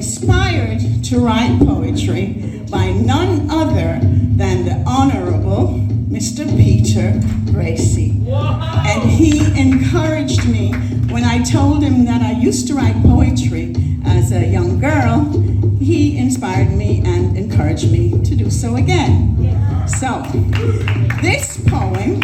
inspired to write poetry by none other than the Honorable Mr. Peter Gracey. And he encouraged me when I told him that I used to write poetry as a young girl. He inspired me and encouraged me to do so again. So, this poem,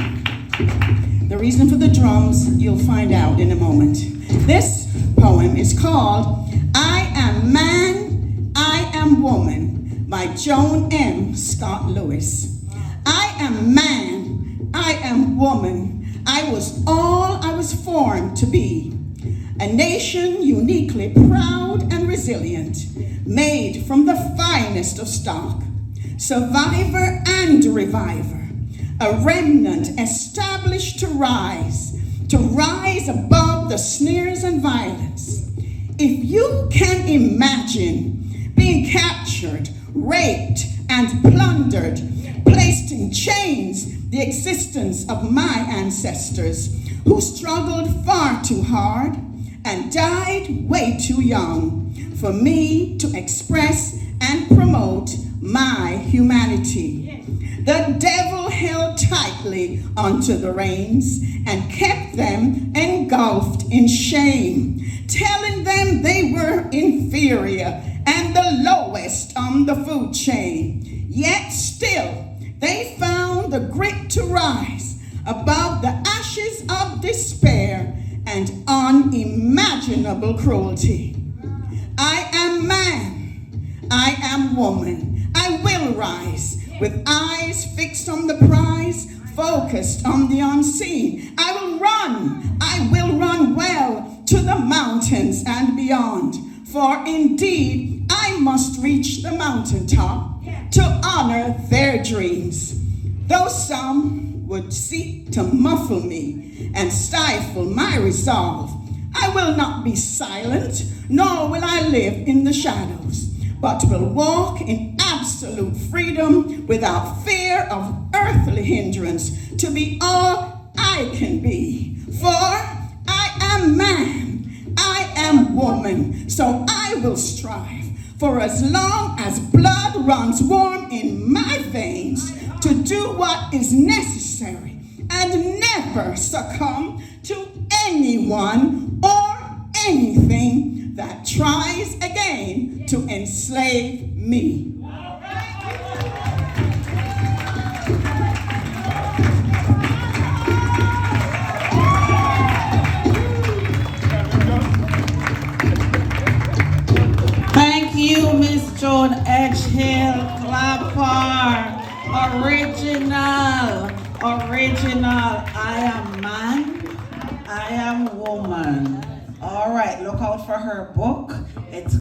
the reason for the drums, you'll find out in a moment. This poem is called I Am Man, I Am Woman by Joan Scott-Lewis. I am man, I am woman. I was all I was formed to be. A nation uniquely proud and resilient, made from the finest of stock. Survivor and reviver, a remnant established to rise above the sneers and violence. If you can imagine being captured, raped, and plundered, placed in chains, the existence of my ancestors who struggled far too hard and died way too young for me to express and promote my humanity. The devil held tightly onto the reins and kept them engulfed in shame, telling them they were inferior and the lowest on the food chain. Yet still, they found the grit to rise above the ashes of despair and unimaginable cruelty. I am man, I am woman, I will rise with eyes fixed on the prize, focused on the unseen. I will run well to the mountains and beyond, for indeed I must reach the mountaintop to honor their dreams. Though some would seek to muffle me and stifle my resolve, I will not be silent, nor will I live in the shadows, but will walk in absolute freedom without fear of earthly hindrance to be all I can be. For I am man, I am woman, so I will strive for as long as blood runs warm in my veins to do what is necessary and never succumb to anyone or anything that tries again to enslave me. Thank you, Miss Joan Edghill. Clapper. Original. I am man, I am woman. All right, look out for her book. It's